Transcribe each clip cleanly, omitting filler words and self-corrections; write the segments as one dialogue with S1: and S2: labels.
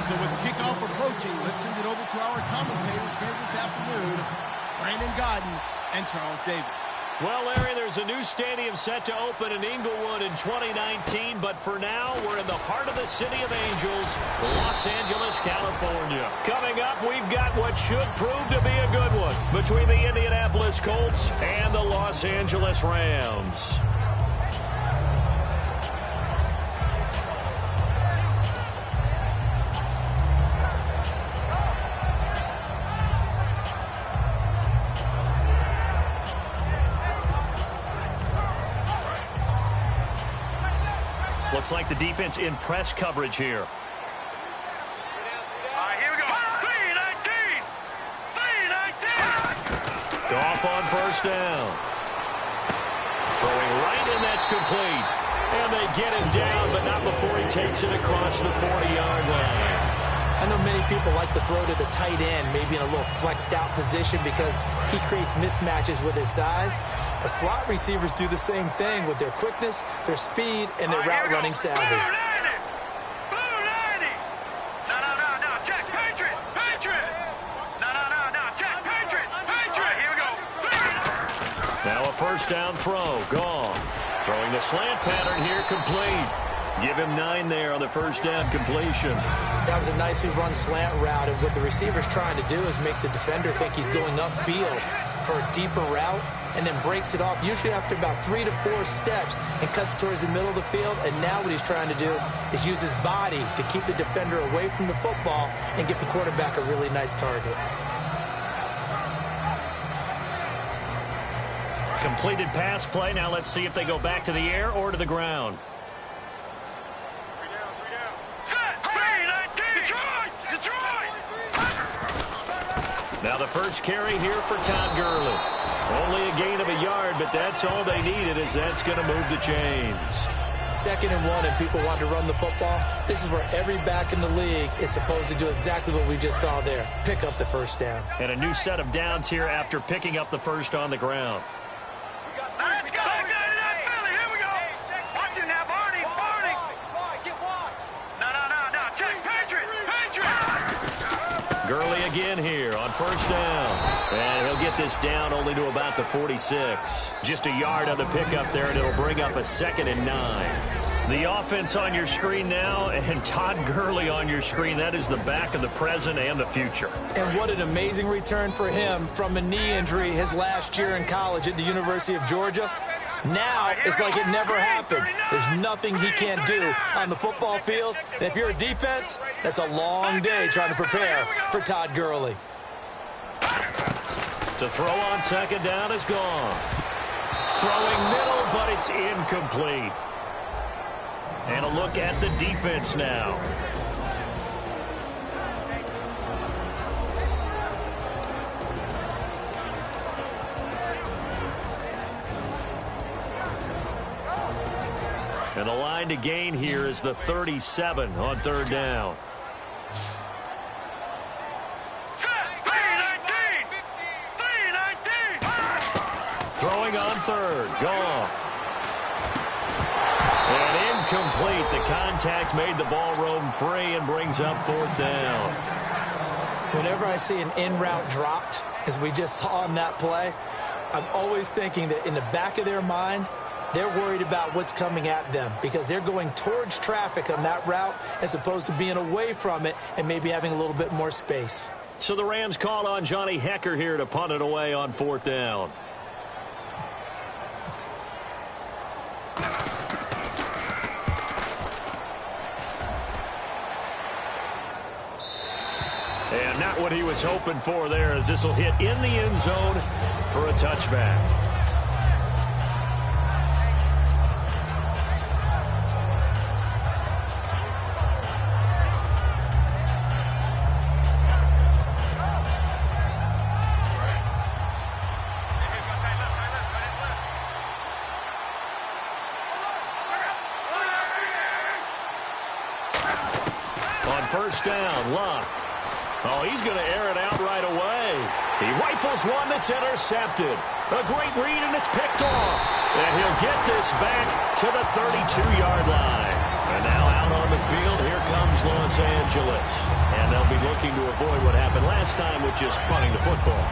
S1: So with kickoff approaching, let's send it over to our commentators here this afternoon, Brandon Godden and Charles Davis.
S2: Well, Larry, there's a new stadium set to open in Inglewood in 2019, but for now, we're in the heart of the City of Angels, Los Angeles, California. Coming up, we've got what should prove to be a good one between the Indianapolis Colts and the Los Angeles Rams. Looks like the defense in press coverage here.
S3: Here we go. 3-19.
S2: Goff on first down. Throwing right, and that's complete. And they get him down, but not before he takes it across the 40-yard line.
S4: I know many people like to throw to the tight end, maybe in a little flexed out position because he creates mismatches with his size. But slot receivers do the same thing with their quickness, their speed, and their route running savvy.
S3: Blue 90. No. Check. Patriot. No. Check. Patriot. Here we go.
S2: Now a first down throw. Gone. Throwing the slant pattern here, complete. Give him 9 there on the first down completion.
S4: That was a nicely run slant route, and what the receiver's trying to do is make the defender think he's going upfield for a deeper route, and then breaks it off, usually after about 3 to 4 steps, and cuts towards the middle of the field. And now what he's trying to do is use his body to keep the defender away from the football and give the quarterback a really nice target.
S2: Completed pass play. Now let's see if they go back to the air or to the ground. Now the first carry here for Todd Gurley. Only a gain of a yard, but that's all they needed, as that's going to move the chains.
S4: 2nd and 1, and people want to run the football. This is where every back in the league is supposed to do exactly what we just saw there. Pick up the first down.
S2: And a new set of downs here after picking up the first on the ground.
S3: Let's go. Here we go. Watch it now, Barney. No. Check. Patriot.
S2: Gurley again here on first down. And he'll get this down only to about the 46. Just a yard on the pickup there, and it'll bring up a 2nd and 9. The offense on your screen now, and Todd Gurley on your screen. That is the back of the present and the future.
S4: And what an amazing return for him from a knee injury his last year in college at the University of Georgia. Now it's like it never happened. There's nothing he can't do on the football field. And if you're a defense, that's a long day trying to prepare for Todd Gurley.
S2: To throw on 2nd down is gone. Throwing middle, but it's incomplete. And a look at the defense now. And the line to gain here is the 37 on 3rd down. Throwing on 3rd. Goff. And incomplete. The contact made the ball roam free and brings up 4th down.
S4: Whenever I see an in-route dropped, as we just saw on that play, I'm always thinking that in the back of their mind, they're worried about what's coming at them because they're going towards traffic on that route as opposed to being away from it and maybe having a little bit more space.
S2: So the Rams call on Johnny Hecker here to punt it away on 4th down. And not what he was hoping for there, as this will hit in the end zone for a touchback. On first down, Luck. Oh, he's going to air it out right away. He rifles one that's intercepted. A great read, and it's picked off. And he'll get this back to the 32-yard line. And now out on the field, here comes Los Angeles. And they'll be looking to avoid what happened last time with just punting the football.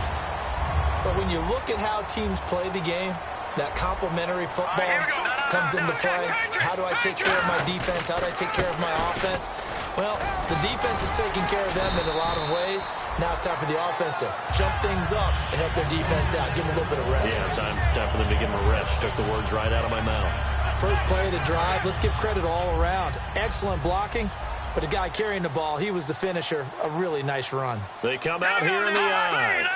S4: But when you look at how teams play the game, that complementary football comes into play. How do I take care of my defense? How do I take care of my offense? Well, the defense is taking care of them in a lot of ways. Now it's time for the offense to jump things up and help their defense out. Give them a little bit of rest.
S2: Yeah, it's time for them to give them a rest. Took the words right out of my mouth.
S4: First play of the drive, let's give credit all around. Excellent blocking, but the guy carrying the ball, he was the finisher. A really nice run.
S2: They come out here in the eye.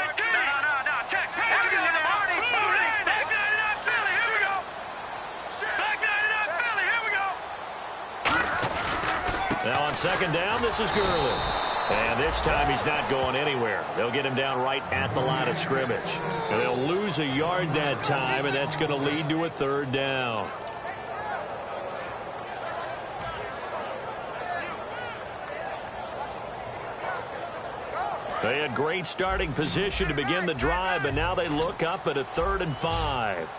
S2: Now on second down, this is Gurley. And this time he's not going anywhere. They'll get him down right at the line of scrimmage. And they'll lose a yard that time, and that's going to lead to a third down. They had great starting position to begin the drive, but now they look up at a 3rd and 5.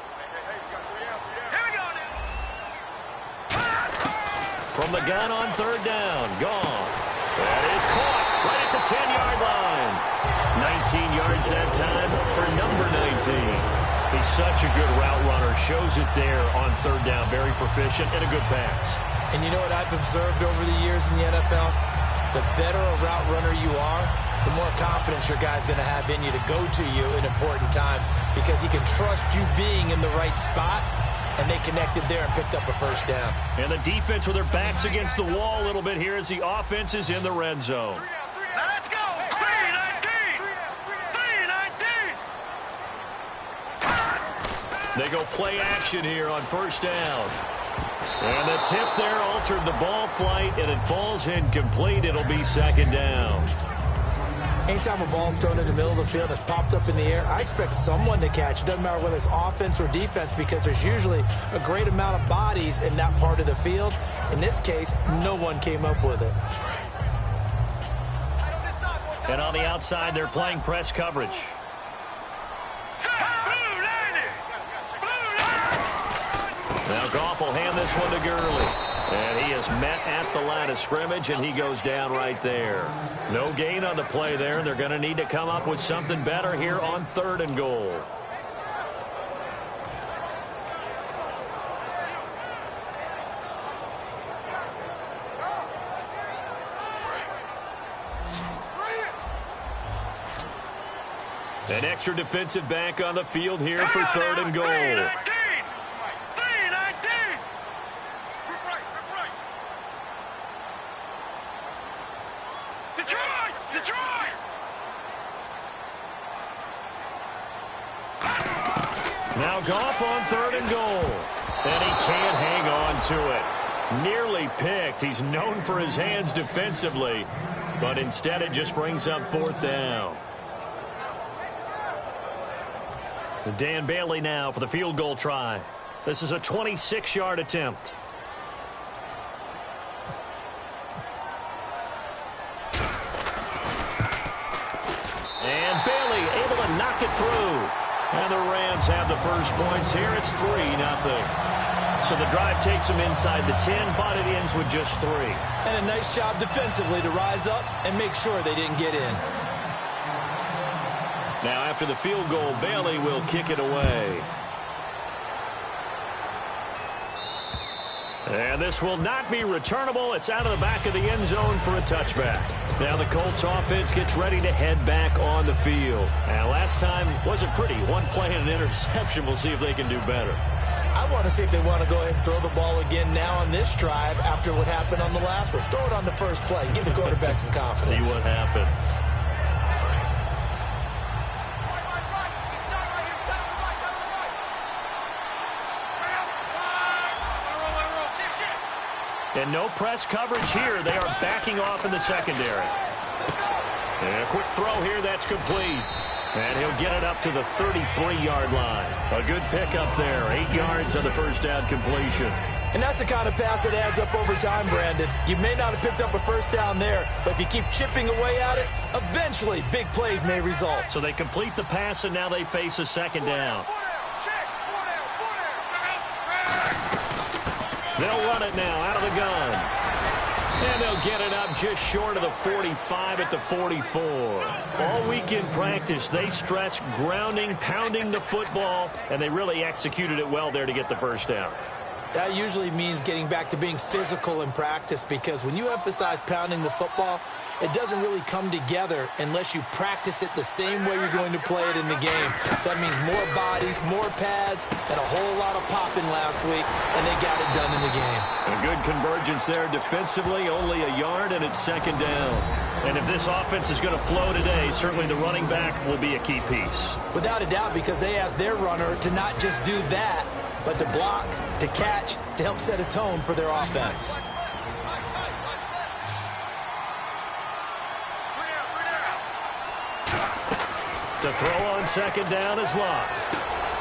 S2: From the gun on 3rd down, Goff. That is caught right at the 10-yard line. 19 yards that time for number 19. He's such a good route runner. Shows it there on 3rd down. Very proficient and a good pass.
S4: And you know what I've observed over the years in the NFL? The better a route runner you are, the more confidence your guy's going to have in you to go to you in important times because he can trust you being in the right spot. And they connected there and picked up a first down.
S2: And the defense with their backs against the wall a little bit here as the offense is in the red zone.
S3: Now let's go. 3-19. 3-19.
S2: They go play action here on first down. And the tip there altered the ball flight, and it falls incomplete. It'll be 2nd down.
S4: Anytime a ball's thrown in the middle of the field and it's popped up in the air, I expect someone to catch. It doesn't matter whether it's offense or defense because there's usually a great amount of bodies in that part of the field. In this case, no one came up with it.
S2: And on the outside, they're playing press coverage. Now Goff will hand this one to Gurley. And he is met at the line of scrimmage, and he goes down right there. No gain on the play there. They're going to need to come up with something better here on 3rd and goal. An extra defensive back on the field here for 3rd and goal. Now Goff on 3rd and goal. And he can't hang on to it. Nearly picked. He's known for his hands defensively. But instead it just brings up 4th down. Dan Bailey now for the field goal try. This is a 26-yard attempt. And Bailey able to knock it through. And the Rams have the first points here. It's 3-0. So the drive takes them inside the 10, but it ends with just 3.
S4: And a nice job defensively to rise up and make sure they didn't get in.
S2: Now after the field goal, Bailey will kick it away. And this will not be returnable. It's out of the back of the end zone for a touchback. Now the Colts offense gets ready to head back on the field. And last time wasn't pretty. One play and an interception. We'll see if they can do better.
S4: I want to see if they want to go ahead and throw the ball again now on this drive after what happened on the last one. Throw it on the first play. Give the quarterback some confidence.
S2: See what happens. And no press coverage here. They are backing off in the secondary. And a quick throw here. That's complete. And he'll get it up to the 33-yard line. A good pickup there. 8 yards on the first down completion.
S4: And that's the kind of pass that adds up over time, Brandon. You may not have picked up a first down there, but if you keep chipping away at it, eventually big plays may result.
S2: So they complete the pass, and now they face a 2nd down. They'll run it now out of the gun. And they'll get it up just short of the 45 at the 44. All week in practice, they stress grounding, pounding the football, and they really executed it well there to get the first down.
S4: That usually means getting back to being physical in practice, because when you emphasize pounding the football, it doesn't really come together unless you practice it the same way you're going to play it in the game. So that means more bodies, more pads, and a whole lot of popping last week, and they got it done in the game.
S2: A good convergence there defensively, only a yard, and it's second down. And if this offense is going to flow today, certainly the running back will be a key piece.
S4: Without a doubt, because they asked their runner to not just do that, but to block, to catch, to help set a tone for their offense.
S2: To throw on second down is Locke.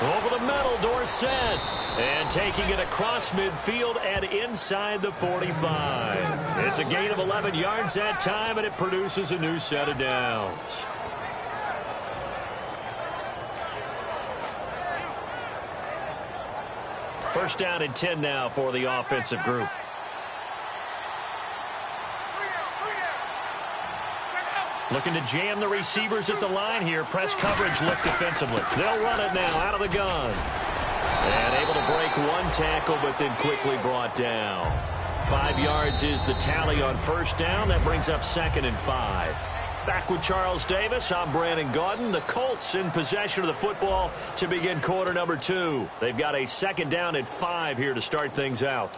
S2: Over the middle, Dorsett. And taking it across midfield and inside the 45. It's a gain of 11 yards that time, and it produces a new set of downs. First down and 10 now for the offensive group. Looking to jam the receivers at the line here. Press coverage look defensively. They'll run it now out of the gun. And able to break one tackle, but then quickly brought down. 5 yards is the tally on first down. That brings up second and 5. Back with Charles Davis, I'm Brandon Gaudin. The Colts in possession of the football to begin quarter number 2. They've got a second down and 5 here to start things out.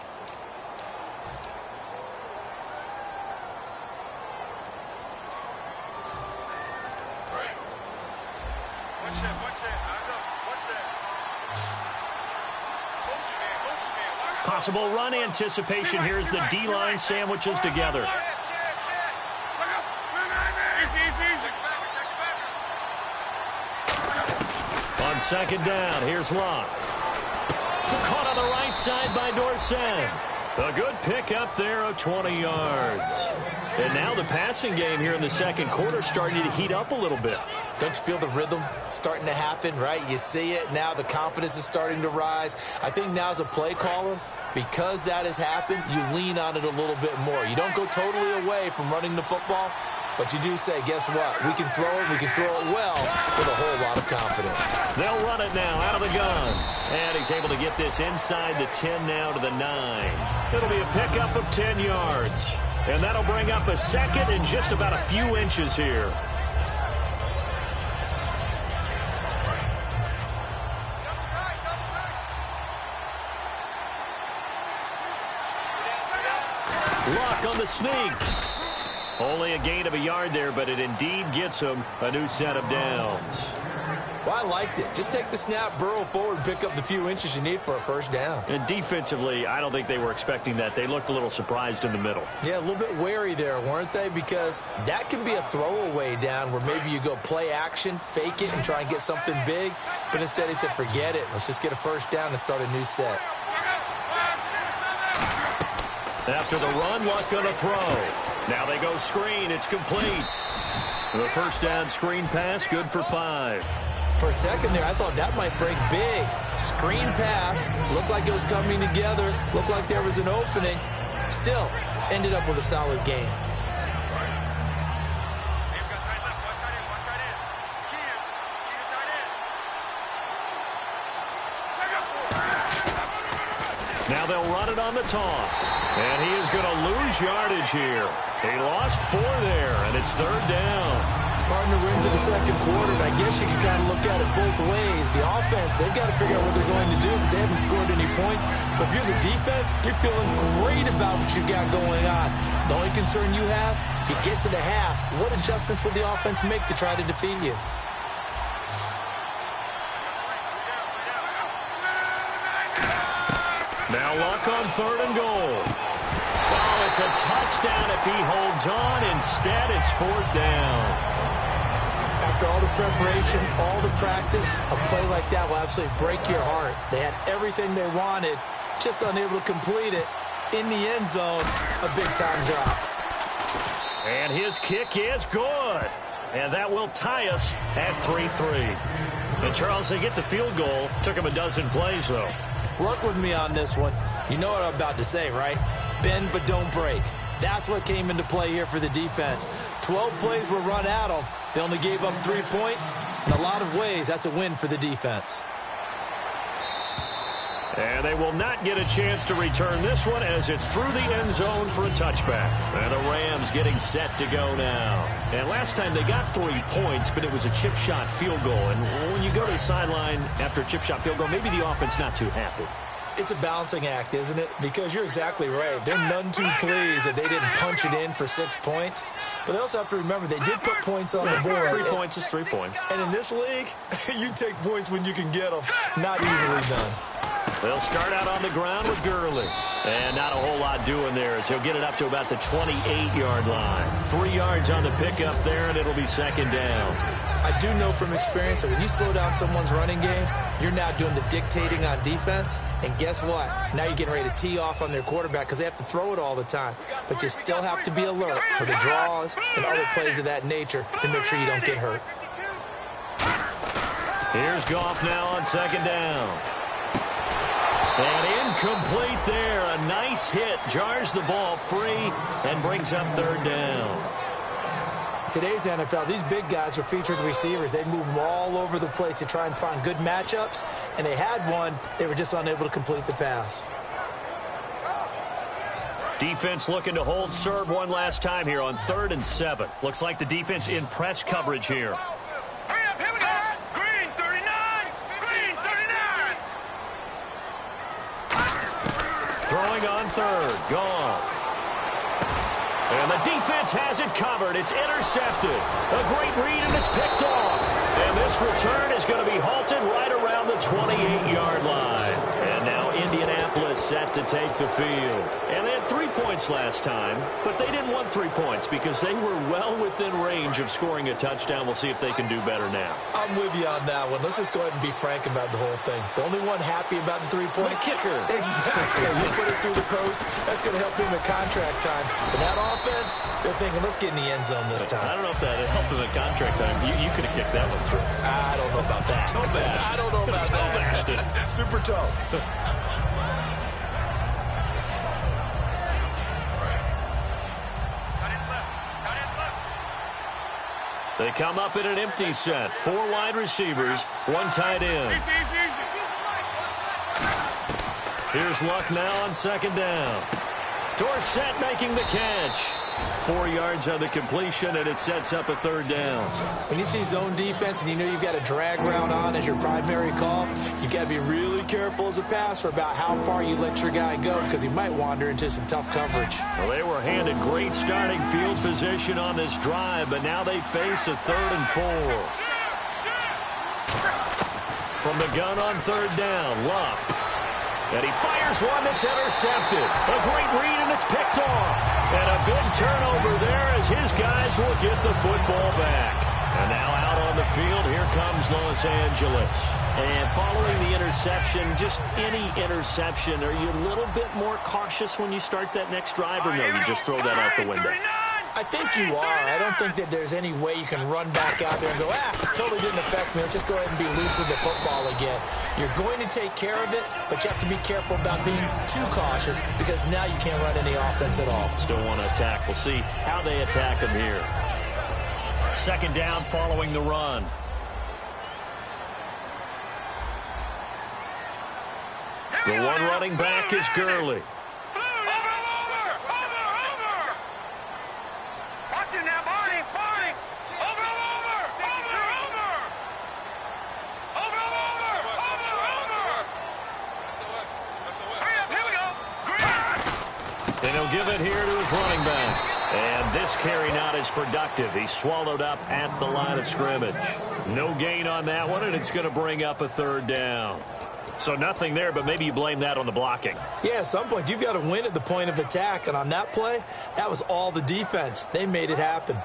S2: Possible run anticipation here as the D-line sandwiches together. On second down, here's Locke. Caught on the right side by Dorsett. A good pick up there of 20 yards. And now the passing game here in the second quarter starting to heat up a little bit.
S4: Don't you feel the rhythm starting to happen, right? You see it. Now the confidence is starting to rise. I think now as a play caller, because that has happened, you lean on it a little bit more. You don't go totally away from running the football, but you do say, guess what? We can throw it well with a whole lot of confidence.
S2: They'll run it now out of the gun. And he's able to get this inside the 10 now to the 9. It'll be a pickup of 10 yards. And that'll bring up a second and just about a few inches here. Luck on the sneak. Only a gain of a yard there, but it indeed gets him a new set of downs.
S4: Well, I liked it. Just take the snap, burrow forward, and pick up the few inches you need for a first down.
S2: And defensively, I don't think they were expecting that. They looked a little surprised in the middle.
S4: Yeah, a little bit wary there, weren't they? Because that can be a throwaway down where maybe you go play action, fake it, and try and get something big. But instead he said, forget it. Let's just get a first down and start a new set.
S2: After the run, Luck going to throw. Now they go screen. It's complete. The first down screen pass, good for 5.
S4: For a second there, I thought that might break big. Screen pass. Looked like it was coming together. Looked like there was an opening. Still, ended up with a solid game.
S2: Now they'll run it on the toss. And he is going to lose yardage here. He lost 4 there, and it's third down.
S4: Partner, we're into the second quarter, and I guess you can kind of look at it both ways. The offense, they've got to figure out what they're going to do because they haven't scored any points. But if you're the defense, you're feeling great about what you got going on. The only concern you have, if you get to the half, what adjustments will the offense make to try to defeat you?
S2: Now Luck on third and goal. Oh, it's a touchdown if he holds on. Instead, it's fourth down.
S4: After all the preparation, all the practice, a play like that will absolutely break your heart. They had everything they wanted, just unable to complete it. In the end zone, a big-time drop.
S2: And his kick is good. And that will tie us at 3-3. And, Charles, they get the field goal. Took him a dozen plays, though.
S4: Work with me on this one. You know what I'm about to say, right? Bend but don't break. That's what came into play here for the defense. 12 plays were run at them. They only gave up 3 points. In a lot of ways, that's a win for the defense.
S2: And they will not get a chance to return this one as it's through the end zone for a touchback. And the Rams getting set to go now. And last time they got 3 points, but it was a chip shot field goal. And when you go to the sideline after a chip shot field goal, maybe the offense not too happy.
S4: It's a balancing act, isn't it? Because you're exactly right. They're none too pleased that they didn't punch it in for 6 points. But they also have to remember they did put points on the board.
S2: 3 points is 3 points.
S4: And in this league, you take points when you can get them. Not easily done.
S2: They'll start out on the ground with Gurley. And not a whole lot doing there as he'll get it up to about the 28-yard line. 3 yards on the pickup there, and it'll be second down.
S4: I do know from experience that when you slow down someone's running game, you're now doing the dictating on defense. And guess what? Now you're getting ready to tee off on their quarterback because they have to throw it all the time. But you still have to be alert for the draws and other plays of that nature to make sure you don't get hurt.
S2: Here's Goff now on second down. And incomplete there. A nice hit. Jars the ball free and brings up third down.
S4: Today's NFL, these big guys are featured receivers. They move them all over the place to try and find good matchups. And they had one. They were just unable to complete the pass.
S2: Defense looking to hold serve one last time here on 3rd and 7. Looks like the defense in press coverage here.
S3: Hurry up, here we go. Green 39. Green 39.
S2: Throwing on third. Goff. And the defense has it covered. It's intercepted. A great read, and it's picked off. And this return is going to be halted right around the 28-yard line. And now Indianapolis set to take the field. And they had 3 points last time, but they didn't want 3 points because they were well within range of scoring a touchdown. We'll see if they can do better now.
S4: I'm with you on that one. Let's just go ahead and be frank about the whole thing. The only one happy about the 3-point
S2: kicker.
S4: Exactly. You put it through the post. That's going to help him at contract time. But that offense, they're thinking, let's get in the end zone this time.
S2: I don't know if that helped him at contract time. You could have kicked that one through.
S4: I don't know about that.
S2: Toe bash.
S4: I don't know about that. Super toe.
S2: They come up in an empty set. 4 wide receivers, 1 tight end. Here's Luck now on second down. Dorsett making the catch. 4 yards on the completion, and it sets up a third down.
S4: When you see zone defense and you know you've got a drag route on as your primary call, you've got to be really careful as a passer about how far you let your guy go because he might wander into some tough coverage.
S2: Well, they were handed great starting field position on this drive, but now they face a 3rd and 4. From the gun on third down, Luck. And he fires one that's intercepted. A great read, and it's picked off. And a big turnover there as his guys will get the football back. And now out on the field, here comes Los Angeles. And following the interception, just any interception, are you a little bit more cautious when you start that next drive, or no, you just throw that out the window?
S4: I think you are. I don't think that there's any way you can run back out there and go, totally didn't affect me. Let's just go ahead and be loose with the football again. You're going to take care of it, but you have to be careful about being too cautious because now you can't run any offense at all.
S2: Still want to attack. We'll see how they attack him here. Second down following the run. The one running back is Gurley. And he'll give it here to his running back. And this carry not as productive. He's swallowed up at the line of scrimmage. No gain on that one, and it's going to bring up a third down. So nothing there, but maybe you blame that on the blocking.
S4: Yeah, at some point, you've got to win at the point of attack. And on that play, that was all the defense. They made it happen.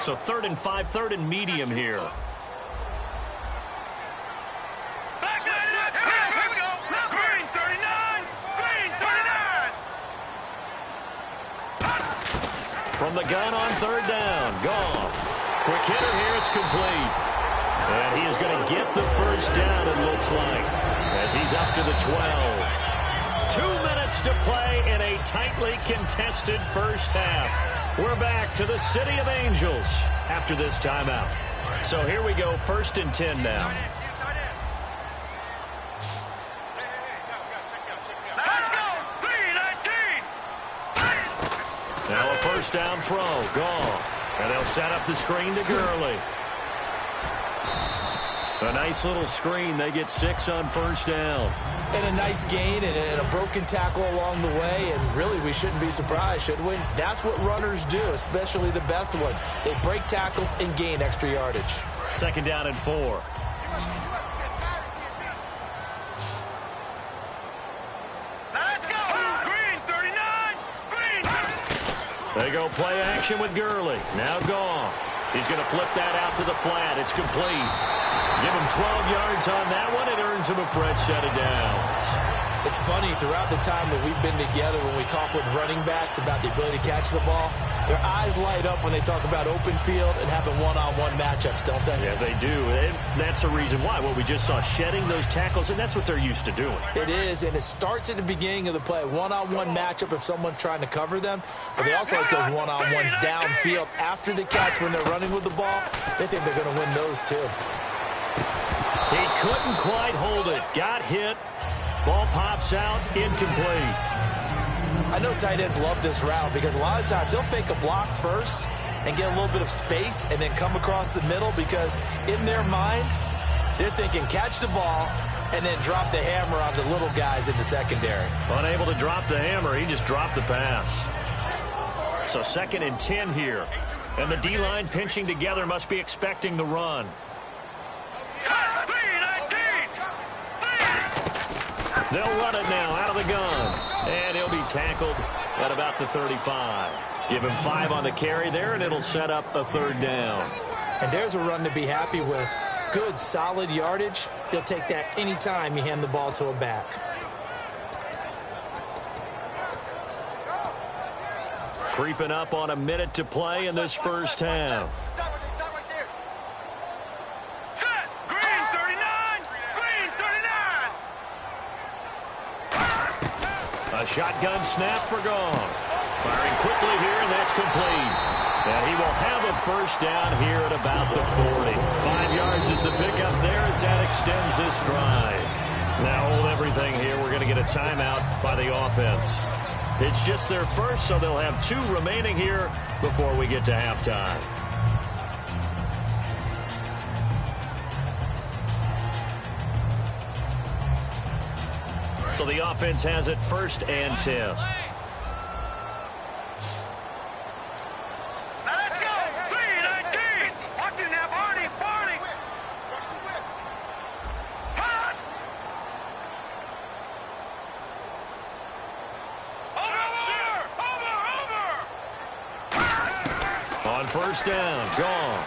S2: So 3rd and 5, 3rd and medium here. From the gun on third down, Goff. Quick hitter here, it's complete. And he is going to get the first down, it looks like, as he's up to the 12. 2 minutes to play in a tightly contested first half. We're back to the City of Angels after this timeout. So here we go, 1st and 10 now.
S3: Let's go! 3-19!
S2: Now a first down throw, gone. And they'll set up the screen to Gurley. A nice little screen. They get 6 on first down.
S4: And a nice gain and a broken tackle along the way. And really, we shouldn't be surprised, should we? That's what runners do, especially the best ones. They break tackles and gain extra yardage.
S2: 2nd down and 4.
S3: Let's go! Green, 39! Green!
S2: They go play action with Gurley. Now Goff. He's going to flip that out to the flat. It's complete. Give him 12 yards on that one. It earns him a fresh set of downs.
S4: It's funny, throughout the time that we've been together, when we talk with running backs about the ability to catch the ball, their eyes light up when they talk about open field and having one-on-one matchups, don't they?
S2: Yeah, they do. And that's the reason why. Well, we just saw shedding those tackles, and that's what they're used to doing.
S4: It is, and it starts at the beginning of the play. One-on-one matchup if someone's trying to cover them. But they also like those one-on-ones downfield after the catch when they're running with the ball. They think they're going to win those, too.
S2: He couldn't quite hold it. Got hit. Ball pops out. Incomplete.
S4: I know tight ends love this route because a lot of times they'll fake a block first and get a little bit of space and then come across the middle because in their mind, they're thinking catch the ball and then drop the hammer on the little guys in the secondary.
S2: Unable to drop the hammer. He just dropped the pass. So 2nd and 10 here. And the D-line pinching together must be expecting the run. They'll run it now out of the gun. And he'll be tackled at about the 35. Give him 5 on the carry there, and it'll set up a 3rd down.
S4: And there's a run to be happy with. Good, solid yardage. He'll take that anytime you hand the ball to a back.
S2: Creeping up on a minute to play in this first half. A shotgun snap for Goff. Firing quickly here, and that's complete. And he will have a first down here at about the 40. 5 yards is the pickup there as that extends this drive. Now hold everything here. We're going to get a timeout by the offense. It's just their first, so they'll have 2 remaining here before we get to halftime. So the offense has it 1st and 10.
S3: Let's go! 3-19! Watch it now, Barney! Barney! Hot! Over!
S2: On first down, Goff.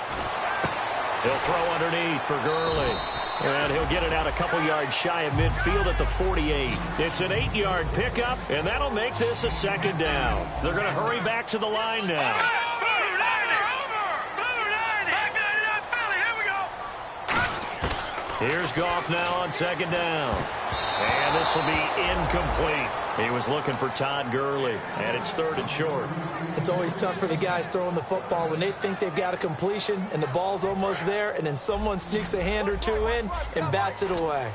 S2: He'll throw underneath for Gurley. And he'll get it out a couple yards shy of midfield at the 48. It's an 8-yard pickup, and that'll make this a 2nd down. They're going to hurry back to the line now. Here's Goff now on 2nd down. And this will be incomplete. He was looking for Todd Gurley, and it's 3rd and short.
S4: It's always tough for the guys throwing the football when they think they've got a completion and the ball's almost there, and then someone sneaks a hand or 2 in and bats it away.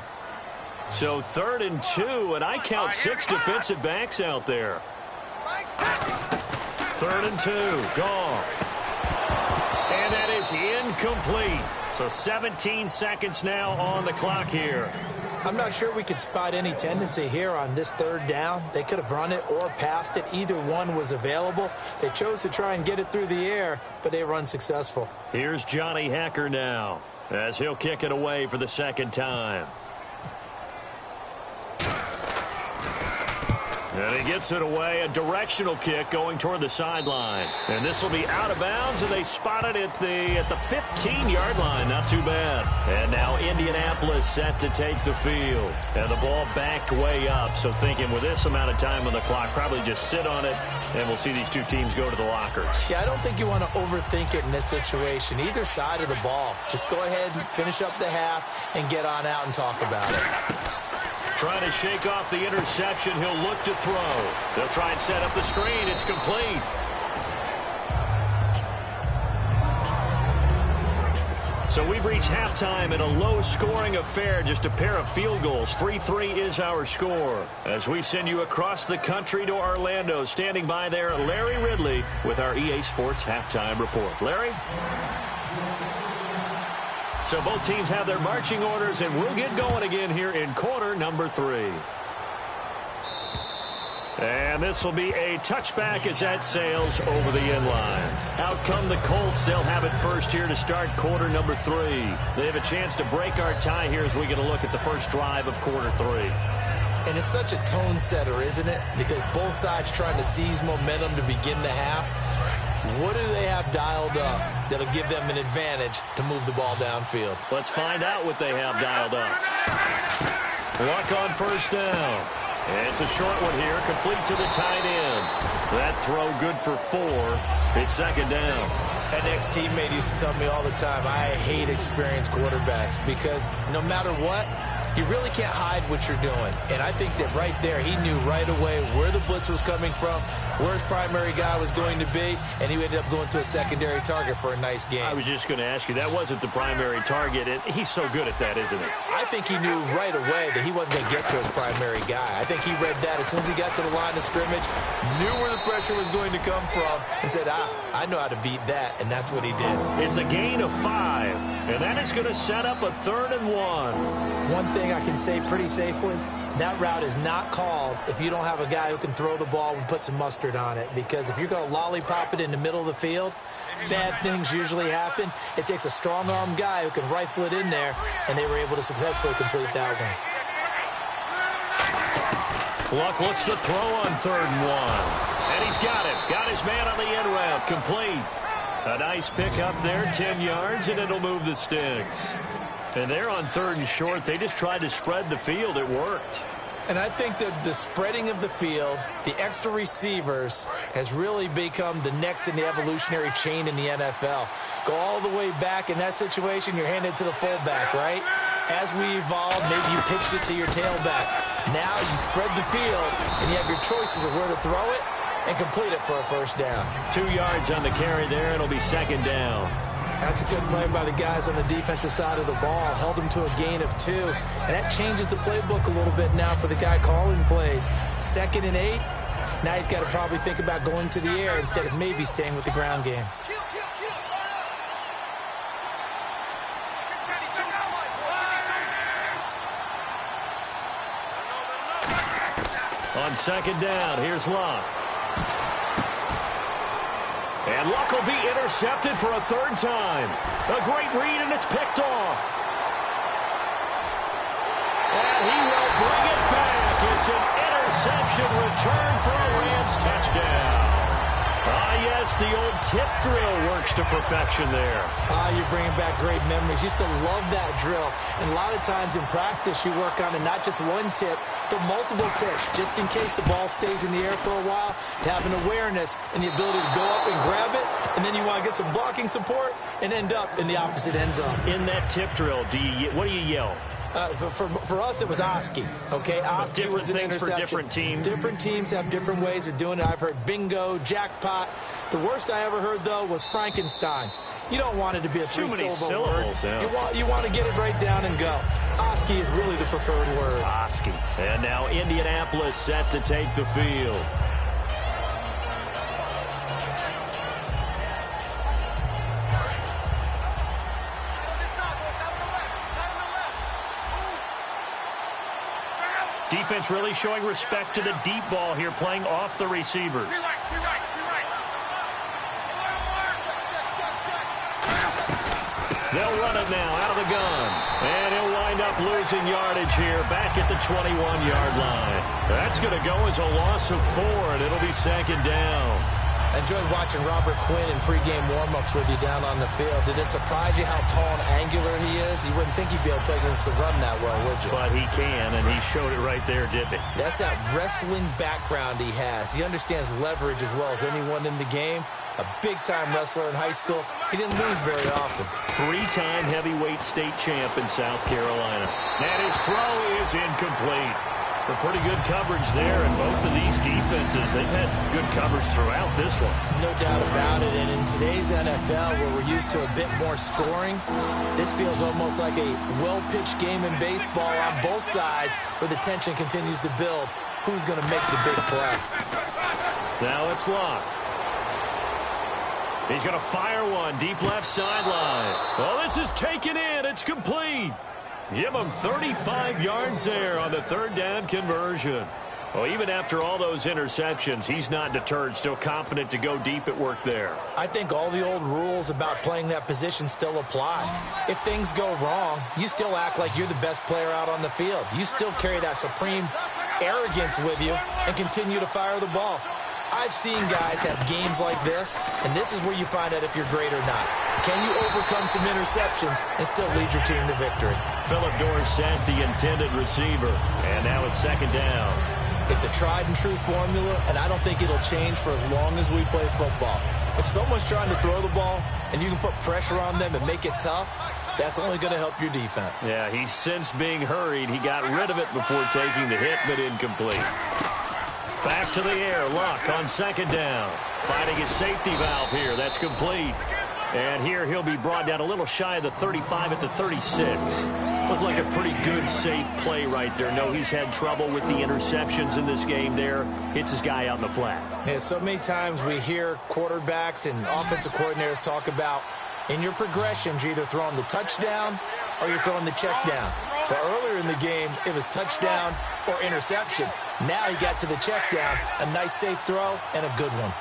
S2: So 3rd and 2, and I count 6 defensive backs out there. 3rd and 2, Goff. And that is incomplete. So 17 seconds now on the clock here.
S4: I'm not sure we could spot any tendency here on this 3rd down. They could have run it or passed it. Either one was available. They chose to try and get it through the air, but they were unsuccessful.
S2: Here's Johnny Hecker now as he'll kick it away for the 2nd time. And he gets it away, a directional kick going toward the sideline. And this will be out of bounds, and they spot it at the 15-yard line. Not too bad. And now Indianapolis set to take the field. And the ball backed way up, so thinking with this amount of time on the clock, probably just sit on it, and we'll see these two teams go to the lockers.
S4: Yeah, I don't think you want to overthink it in this situation. Either side of the ball. Just go ahead and finish up the half and get on out and talk about it.
S2: Trying to shake off the interception. He'll look to throw. They'll try and set up the screen. It's complete. So we've reached halftime in a low-scoring affair, just a pair of field goals. 3-3 is our score. As we send you across the country to Orlando, standing by there, Larry Ridley with our EA Sports Halftime Report. Larry? So both teams have their marching orders, and we'll get going again here in quarter number 3. And this will be a touchback as that sails over the end line. Out come the Colts. They'll have it first here to start quarter number 3. They have a chance to break our tie here as we get a look at the first drive of quarter 3.
S4: And it's such a tone setter, isn't it? Because both sides trying to seize momentum to begin the half. What do they have dialed up that'll give them an advantage to move the ball downfield?
S2: Let's find out what they have dialed up. Luck on first down. It's a short one here, complete to the tight end. That throw good for 4. It's second down.
S4: An ex-teammate used to tell me all the time, I hate experienced quarterbacks because no matter what, you really can't hide what you're doing. And I think that right there, he knew right away where the blitz was coming from, where his primary guy was going to be, and he ended up going to a secondary target for a nice game.
S2: I was just going to ask you, that wasn't the primary target. He's so good at that, isn't he?
S4: I think he knew right away that he wasn't going to get to his primary guy. I think he read that as soon as he got to the line of scrimmage, knew where the pressure was going to come from, and said, I know how to beat that, and that's what he did.
S2: It's a gain of 5, and that is going to set up a 3rd and 1.
S4: One thing I can say pretty safely, that route is not called if you don't have a guy who can throw the ball and put some mustard on it. Because if you're going to lollipop it in the middle of the field, bad things usually happen. It takes a strong-arm guy who can rifle it in there, and they were able to successfully complete that one.
S2: Luck looks to throw on 3rd and 1. And he's got it. Got his man on the end route. Complete. A nice pick up there, 10 yards, and it'll move the sticks. And they're on 3rd and short. They just tried to spread the field. It worked.
S4: And I think that the spreading of the field, the extra receivers, has really become the next in the evolutionary chain in the NFL. Go all the way back in that situation, you're handed to the fullback, right? As we evolved, maybe you pitched it to your tailback. Now you spread the field, and you have your choices of where to throw it and complete it for a first down.
S2: 2 yards on the carry there. It'll be second down.
S4: That's a good play by the guys on the defensive side of the ball. Held them to a gain of 2. And that changes the playbook a little bit now for the guy calling plays. 2nd and 8. Now he's got to probably think about going to the air instead of maybe staying with the ground game.
S2: On second down, here's Luck. And Luck will be intercepted for a 3rd time. A great read, and it's picked off. And he will bring it back. It's an interception return for a Rams touchdown. Yes, the old tip drill works to perfection there.
S4: You're bringing back great memories. Used to love that drill. And a lot of times in practice, you work on it, not just one tip, but multiple tips, just in case the ball stays in the air for a while, to have an awareness and the ability to go up and grab it, and then you want to get some blocking support and end up in the opposite end zone.
S2: In that tip drill, what do you yell?
S4: For us, it was Oski. Okay, Oski was an interception.
S2: For different teams.
S4: Different teams have different ways of doing it. I've heard bingo, jackpot. The worst I ever heard, though, was Frankenstein. You don't want it to be a three-syllable word.
S2: Yeah.
S4: You want to get it right down and go. Oski is really the preferred word.
S2: Oski. And now Indianapolis set to take the field. Defense really showing respect to the deep ball here, playing off the receivers. They'll run it now out of the gun. And he'll wind up up losing yardage here, back at the 21-yard line. That's going to go as a loss of 4, and it'll be second down.
S4: I enjoyed watching Robert Quinn in pregame warm-ups with you down on the field. Did it surprise you how tall and angular he is? You wouldn't think he'd be able to play against the run that well, would you?
S2: But he can, and he showed it right there, didn't he?
S4: That's that wrestling background he has. He understands leverage as well as anyone in the game. A big-time wrestler in high school. He didn't lose very often.
S2: 3-time heavyweight state champ in South Carolina. And his throw is incomplete. For pretty good coverage there, and both of these defenses, they've had good coverage throughout this one.
S4: No doubt about it, and in today's NFL, where we're used to a bit more scoring, this feels almost like a well-pitched game in baseball on both sides, where the tension continues to build. Who's going to make the big play?
S2: Now it's Locke. He's going to fire one, deep left sideline. Well, this is taken in. It's complete. Give him 35 yards there on the third down conversion. Well, even after all those interceptions, he's not deterred, still confident to go deep at work there.
S4: I think all the old rules about playing that position still apply. If things go wrong, you still act like you're the best player out on the field. You still carry that supreme arrogance with you and continue to fire the ball. I've seen guys have games like this, and this is where you find out if you're great or not. Can you overcome some interceptions and still lead your team to victory?
S2: Phillip Dorsett, the intended receiver, and now it's second down.
S4: It's a tried-and-true formula, and I don't think it'll change for as long as we play football. If someone's trying to throw the ball and you can put pressure on them and make it tough, that's only going to help your defense.
S2: Yeah, he's since being hurried. He got rid of it before taking the hit, but incomplete. Back to the air, Luck on second down. Finding his safety valve here. That's complete. And here he'll be brought down a little shy of the 35 at the 36. Looked like a pretty good, safe play right there. No, he's had trouble with the interceptions in this game there. Hits his guy out in the flat.
S4: Yeah, so many times we hear quarterbacks and offensive coordinators talk about in your progressions, you're either throwing the touchdown or you're throwing the check down. So earlier in the game, it was touchdown or interception. Now he got to the check down, a nice safe throw, and a good one.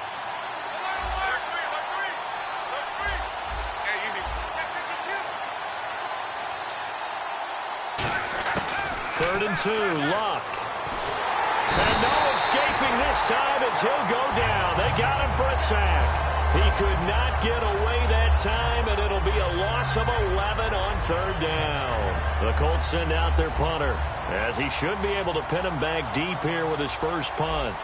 S2: Third and 2, Luck. And no escaping this time as he'll go down. They got him for a sack. He could not get away that time, and it'll be a loss of 11 on third down. The Colts send out their punter, as he should be able to pin him back deep here with his first punt.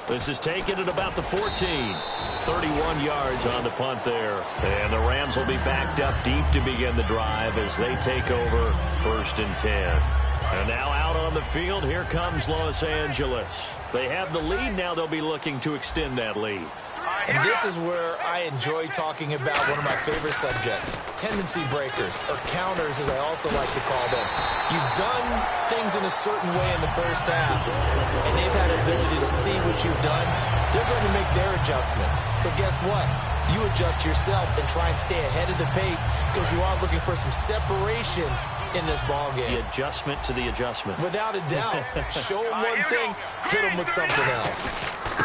S2: This is taken at about the 14. 31 yards on the punt there. And the Rams will be backed up deep to begin the drive as they take over 1st and 10. And now out on the field, here comes Los Angeles. They have the lead. Now they'll be looking to extend that lead.
S4: And this is where I enjoy talking about one of my favorite subjects, tendency breakers, or counters as I also like to call them. You've done things in a certain way in the first half, and they've had an ability to see what you've done. They're going to make their adjustments. So guess what? You adjust yourself and try and stay ahead of the pace because you are looking for some separation in this ball game.
S2: The adjustment to the adjustment.
S4: Without a doubt. Show them one thing, hit them with something else.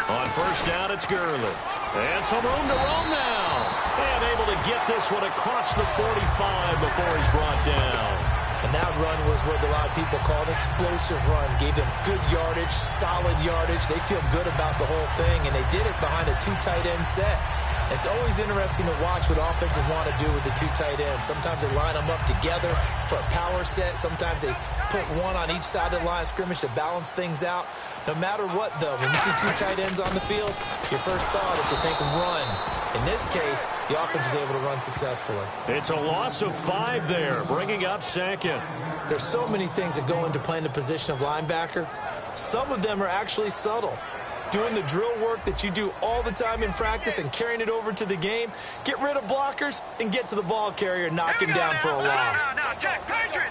S2: On first down, it's Gurley. And some room to roam now. And able to get this one across the 45 before he's brought down.
S4: And that run was what a lot of people call an explosive run. Gave them good yardage, solid yardage. They feel good about the whole thing, and they did it behind a 2 tight end set. It's always interesting to watch what offenses want to do with the 2 tight ends. Sometimes they line them up together for a power set. Sometimes they put one on each side of the line of scrimmage to balance things out. No matter what, though, when you see 2 tight ends on the field, your first thought is to think run. In this case, the offense was able to run successfully.
S2: It's a loss of 5 there, bringing up second.
S4: There's so many things that go into playing the position of linebacker. Some of them are actually subtle. Doing the drill work that you do all the time in practice and carrying it over to the game. Get rid of blockers and get to the ball carrier and knock him down for a loss.
S3: Now, Jack, Patriot!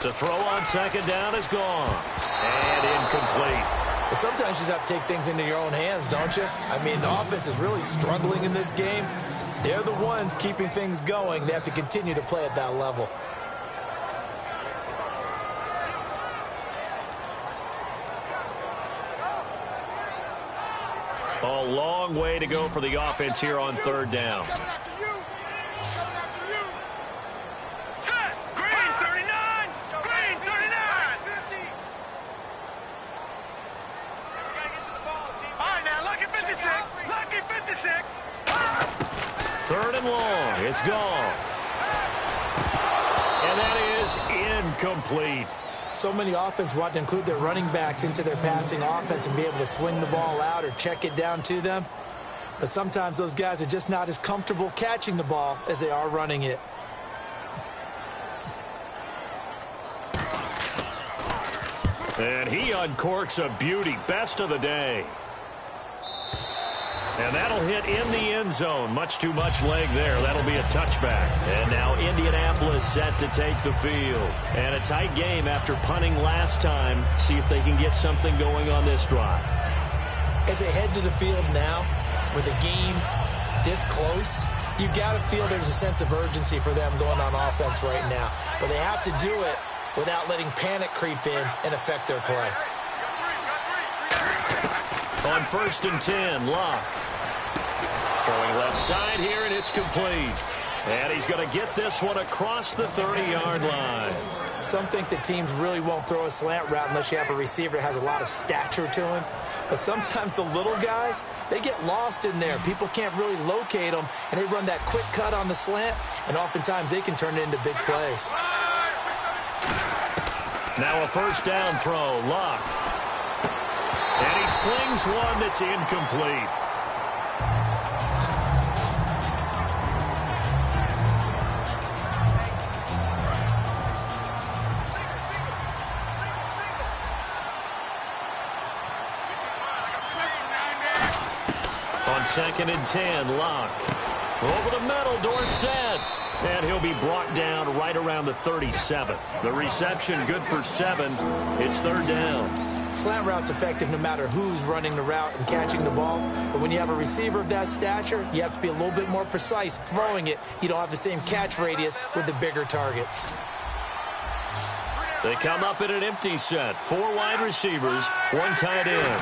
S2: To throw on second down is gone. And incomplete.
S4: But sometimes you just have to take things into your own hands, don't you? I mean, the offense is really struggling in this game. They're the ones keeping things going. They have to continue to play at that level.
S2: A long way to go for the offense here on third down.
S3: Set. Green 39. Green 39. All right, now, lucky 56. Lucky 56.
S2: Third and long. It's gone. And that is incomplete.
S4: So many offenses want to include their running backs into their passing offense and be able to swing the ball out or check it down to them. But sometimes those guys are just not as comfortable catching the ball as they are running it.
S2: And he uncorks a beauty. Best of the day. And that'll hit in the end zone. Much too much leg there. That'll be a touchback. And now Indianapolis set to take the field. And a tight game after punting last time. See if they can get something going on this drive.
S4: As they head to the field now, with the game this close, you've got to feel there's a sense of urgency for them going on offense right now. But they have to do it without letting panic creep in and affect their play.
S2: On 1st and 10, Locke. Throwing left side here, and it's complete. And he's going to get this one across the 30-yard line.
S4: Some think that teams really won't throw a slant route unless you have a receiver that has a lot of stature to him. But sometimes the little guys, they get lost in there. People can't really locate them, and they run that quick cut on the slant, and oftentimes they can turn it into big plays.
S2: Now a first down throw, Locke. And he slings one that's incomplete. On 2nd and 10, Locke. Over the middle, Dorsett. And he'll be brought down right around the 37. The reception good for 7. It's third down.
S4: Slant route's effective no matter who's running the route and catching the ball. But when you have a receiver of that stature, you have to be a little bit more precise throwing it. You don't have the same catch radius with the bigger targets.
S2: They come up in an empty set. 4 wide receivers, 1 tight end.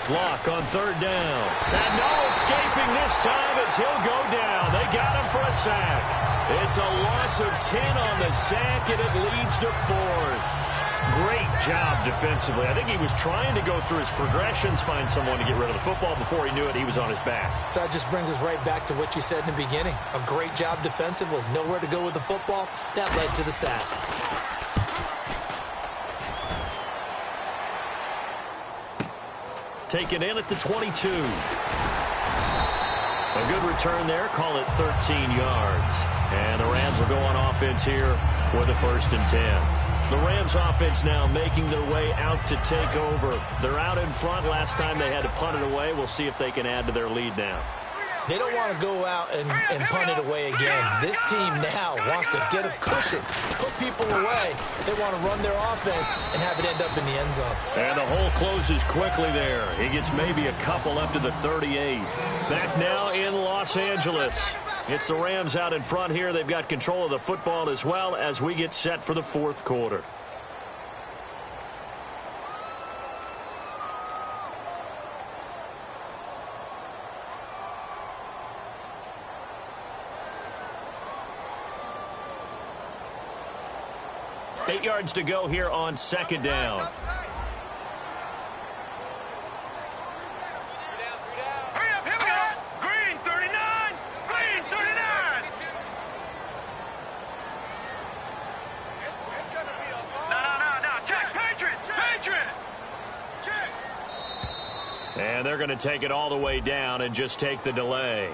S2: Block on third down. And no escaping this time as he'll go down. They got him for a sack. It's a loss of 10 on the sack, and it leads to 4th. Great job defensively. I think he was trying to go through his progressions, find someone to get rid of the football. Before he knew it, he was on his back.
S4: So that just brings us right back to what you said in the beginning. A great job defensively. Nowhere to go with the football. That led to the sack.
S2: Taken in at the 22. A good return there. Call it 13 yards. And the Rams will go on offense here with a 1st and 10. The Rams offense now making their way out to take over. They're out in front. Last time they had to punt it away. We'll see if they can add to their lead now.
S4: They don't want to go out and punt it away again. This team now wants to get a cushion, put people away. They want to run their offense and have it end up in the end zone.
S2: And the hole closes quickly there. He gets maybe a couple up to the 38. Back now in Los Angeles. It's the Rams out in front here. They've got control of the football as well as we get set for the 4th quarter. Eight yards to go here on 2nd down.
S3: Hurry up, here we go. Green 39. Green 39. No. Check. Patriot. Check.
S2: And they're going to take it all the way down and just take the delay.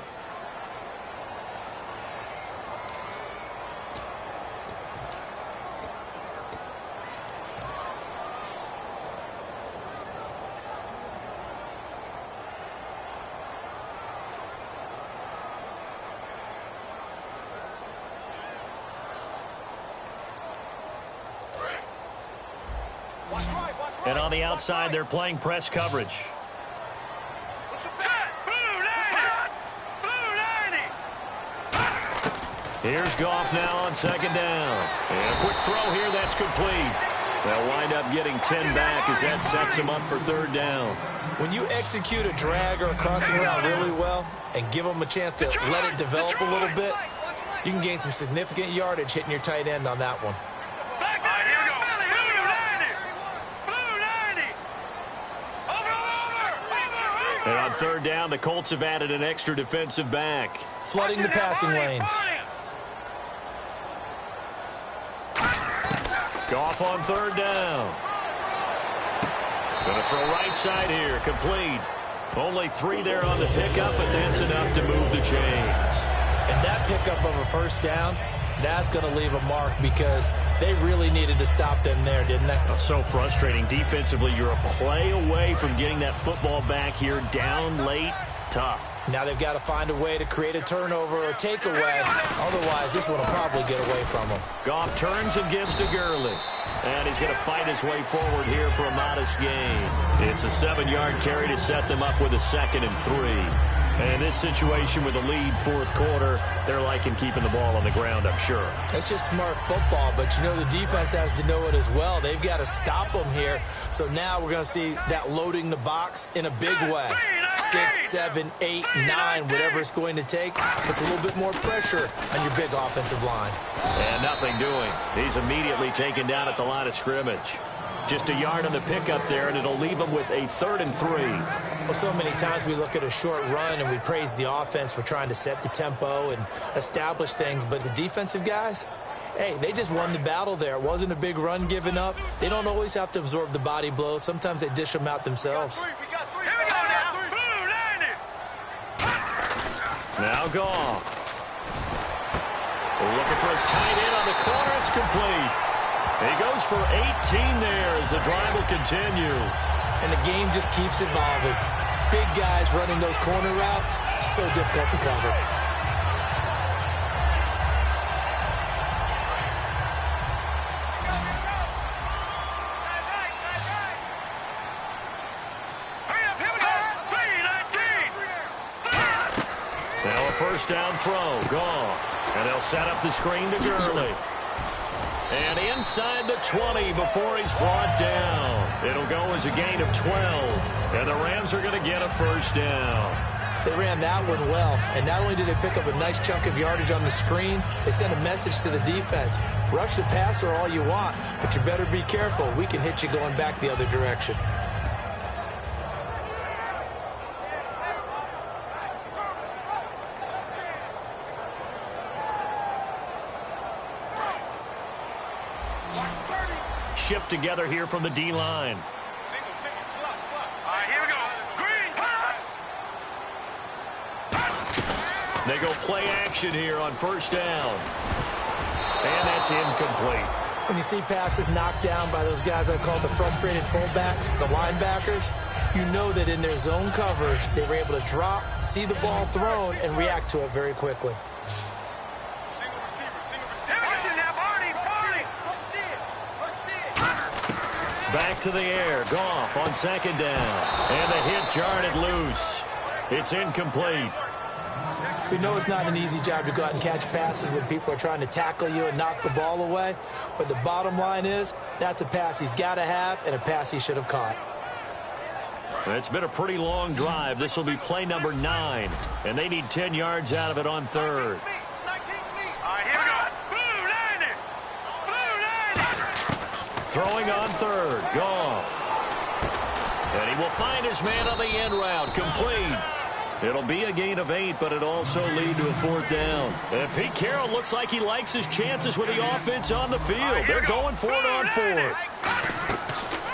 S2: And on the outside, they're playing press coverage.
S3: Set. Blue 90.
S2: Here's Goff now on 2nd down. And a quick throw here, that's complete. They'll wind up getting 10 back as that sets them up for third down.
S4: When you execute a drag or a crossing route really well and give them a chance to let it develop a little bit, you can gain some significant yardage hitting your tight end on that one.
S2: And on third down, the Colts have added an extra defensive back.
S4: Flooding the passing lanes.
S2: Goff on third down. Going to throw right side here, complete. Only 3 there on the pickup, but that's enough to move the chains.
S4: And that pickup of a first down, that's going to leave a mark because they really needed to stop them there, didn't they?
S2: Oh, so frustrating. Defensively, you're a play away from getting that football back here down late. Tough.
S4: Now they've got to find a way to create a turnover or takeaway. Otherwise, this one will probably get away from them.
S2: Goff turns and gives to Gurley. And he's going to fight his way forward here for a modest gain. It's a 7-yard carry to set them up with a 2nd and 3. And in this situation with a lead fourth quarter, they're liking keeping the ball on the ground, I'm sure.
S4: That's just smart football, but you know the defense has to know it as well. They've got to stop them here. So now we're going to see that loading the box in a big way. 6, 7, 8, 9, whatever it's going to take. Puts a little bit more pressure on your big offensive line.
S2: And nothing doing. He's immediately taken down at the line of scrimmage. Just a yard on the pickup there, and it'll leave them with a 3rd and 3.
S4: Well, so many times we look at a short run and we praise the offense for trying to set the tempo and establish things, but the defensive guys, hey, they just won the battle there. It wasn't a big run given up. They don't always have to absorb the body blows. Sometimes they dish them out themselves.
S2: Now Goff. Looking for his tight end on the corner. It's complete. He goes for 18 there as the drive will continue.
S4: And the game just keeps evolving. Big guys running those corner routes, so difficult to cover.
S2: Now a first down throw. Goff. And they'll set up the screen to Gurley. And inside the 20 before he's brought down. It'll go as a gain of 12. And the Rams are going to get a first down.
S4: They ran that one well. And not only did they pick up a nice chunk of yardage on the screen, they sent a message to the defense. Rush the passer all you want, but you better be careful. We can hit you going back the other direction.
S2: Shift together here from the D-line.
S3: Single, slot. All right, here we go. Green.
S2: They go play action here on first down. And that's incomplete.
S4: When you see passes knocked down by those guys I call the frustrated fullbacks, the linebackers, you know that in their zone coverage, they were able to drop, see the ball thrown, and react to it very quickly.
S3: Single receiver. Watch it now, Barney.
S2: Back to the air. Goff on second down. And the hit jarred it loose. It's incomplete.
S4: We know it's not an easy job to go out and catch passes when people are trying to tackle you and knock the ball away. But the bottom line is, that's a pass he's got to have and a pass he should have caught.
S2: It's been a pretty long drive. This will be play number 9. And they need 10 yards out of it on third.
S3: All right, here we go. Blue 90.
S2: Throwing on third. Goff. And he will find his man on the end route. Complete. It'll be a gain of 8, but it'll also lead to a fourth down. And Pete Carroll looks like he likes his chances with the offense on the field. They're going for it on fourth.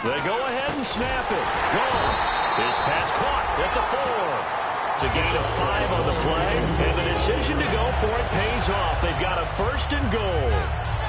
S2: They go ahead and snap it. Goff. His pass caught at the 4. It's a gain of 5 on the play, and the decision to go for it pays off. They've got a first and goal.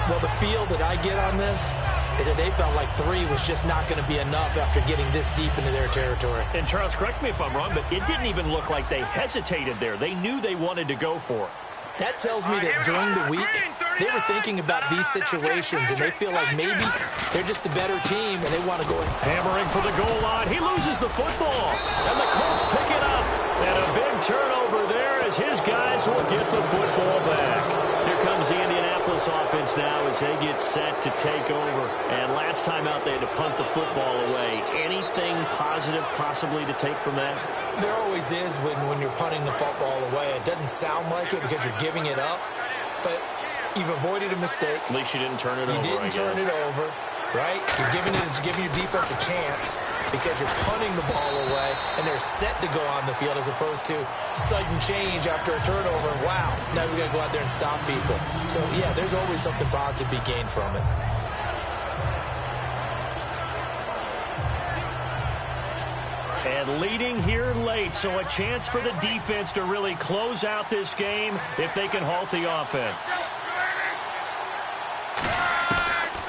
S4: Well, the feel that I get on this is that they felt like 3 was just not going to be enough after getting this deep into their territory.
S2: And Charles, correct me if I'm wrong, but it didn't even look like they hesitated there. They knew they wanted to go for it.
S4: That tells me that during the week, they were thinking about these situations, and they feel like maybe they're just the better team, and they want to go in.
S2: Hammering for the goal line. He loses the football, and the Colts pick it up. And a big turnover there as his guys will get the football back. Here comes the Indianapolis offense offense now as they get set to take over. And last time out, they had to punt the football away. Anything positive possibly to take from that?
S4: There always is when you're punting the football away. It doesn't sound like it because you're giving it up, but you've avoided a mistake.
S2: At least you didn't turn it over.
S4: You didn't turn it over, right? You're giving your defense a chance because you're punting the ball away, and they're set to go on the field as opposed to sudden change after a turnover. And wow, now we got to go out there and stop people. So, yeah, there's always something positive to be gained from it.
S2: And leading here late, so a chance for the defense to really close out this game if they can halt the offense.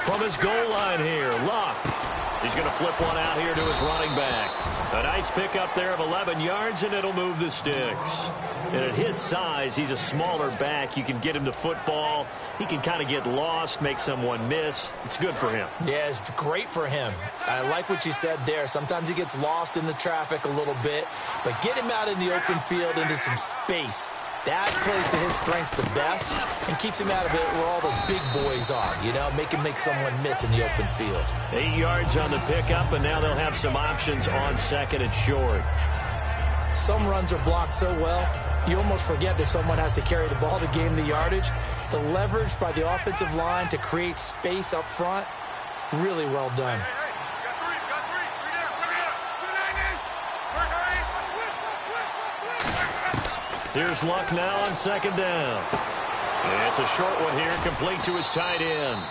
S2: From his goal line here, Luck. He's going to flip one out here to his running back. A nice pickup there of 11 yards, and it'll move the sticks. And at his size, he's a smaller back. You can get him to football. He can kind of get lost, make someone miss. It's good for him. Yeah, it's great for him. I like what you said there. Sometimes he gets lost in the traffic a little bit, but get him out in the open field into some space. That plays to his strengths the best and keeps him out of it where all the big boys are, you know, make someone miss in the open field. 8 yards on the pickup, and now they'll have some options on second and short. Some runs are blocked so well, you almost forget that someone has to carry the ball to gain the yardage. The leverage by the offensive line to create space up front, really well done. Here's Luck now on second down. It's a short one here, complete to his tight end.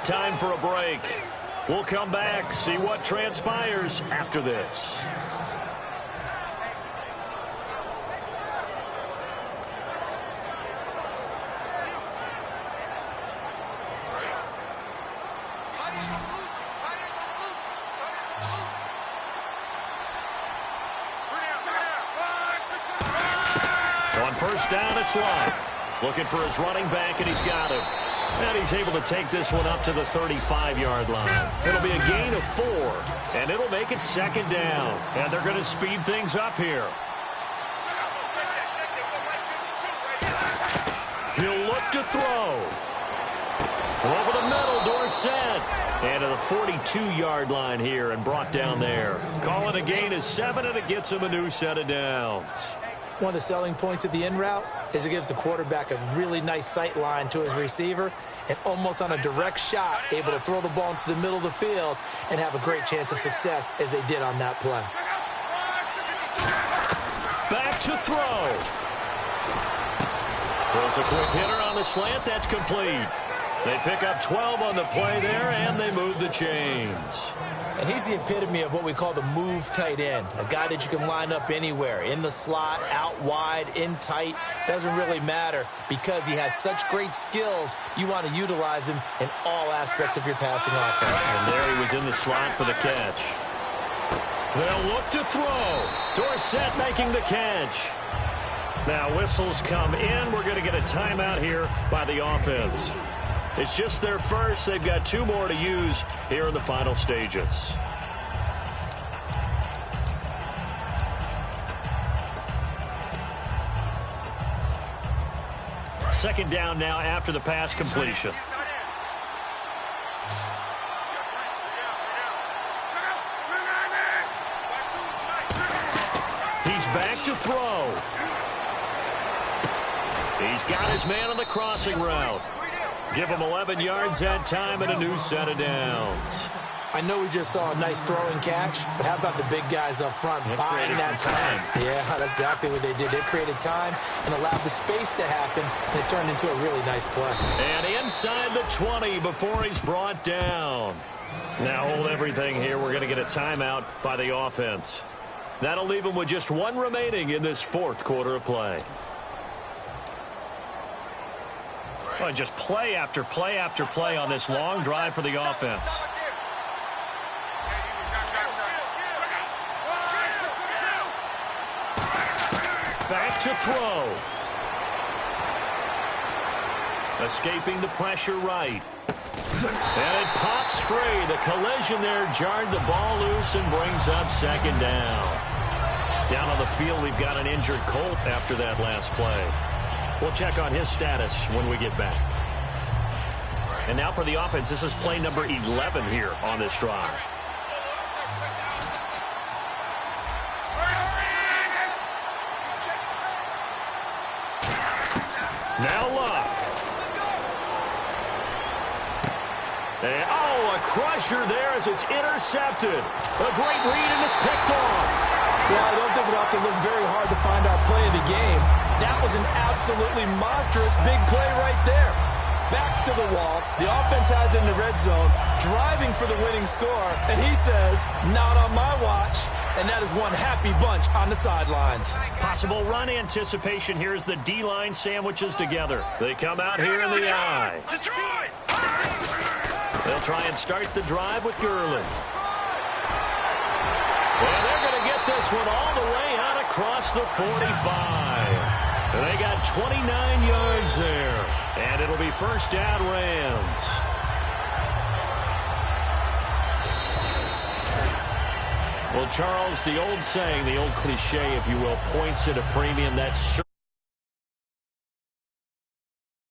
S2: Time for a break. We'll come back, see what transpires after this. First down, it's Luck. Looking for his running back, and he's got him. And he's able to take this one up to the 35-yard line. It'll be a gain of 4, and it'll make it second down. And they're going to speed things up here. He'll look to throw. Over the middle, Dorsett. And to the 42-yard line here and brought down there. Calling a gain of 7, and it gets him a new set of downs. One of the selling points of the in route is it gives the quarterback a really nice sight line to his receiver and almost on a direct shot able to throw the ball into the middle of the field and have a great chance of success as they did on that play. Back to throw. Throws a quick hitter on the slant. That's complete. They pick up 12 on the play there, and they move the chains. And he's the epitome of what we call the move tight end, a guy that you can line up anywhere, in the slot, out wide, in tight, doesn't really matter because he has such great skills. You want to utilize him in all aspects of your passing offense. And there he was in the slot for the catch. They'll look to throw. Dorsett making the catch. Now whistles come in. We're going to get a timeout here by the offense. It's just their first. They've got 2 more to use here in the final stages. Second down now after the pass completion. He's back to throw. He's got his man on the crossing route. Give him 11 yards that time and a new set of downs. I know we just saw a nice throwing catch, but how about the big guys up front buying that time? Yeah, that's exactly what they did. They created time and allowed the space to happen, and it turned into a really nice play. And inside the 20 before he's brought down. Now hold everything here. We're going to get a timeout by the offense. That'll leave him with just 1 remaining in this 4th quarter of play. Oh, just play after play after play on this long drive for the offense. Back to throw. Escaping the pressure right. And it pops free. The collision there jarred the ball loose and brings up second down. Down on the field, we've got an injured Colt after that last play. We'll check on his status when we get back. And now for the offense, this is play number 11 here on this drive. Now Love. And, a crusher there as it's intercepted. A great read, and it's picked off.
S4: Well, I don't think we'll have to look very hard to find our play of the game. That was an absolutely monstrous big play right there. Backs to the wall. The offense has it in the red zone, driving for the winning score, and he says, not on my watch. And that is one happy bunch on the sidelines.
S2: Possible run anticipation here as the D-line sandwiches together. They come out here in the eye.
S3: Detroit!
S2: They'll try and start the drive with Gurley. And they're going to get this one all the way out across the 45. And they got 29 yards there. And it'll be first down Rams. Well, Charles, the old saying, the old cliche, if you will, points at a premium. That's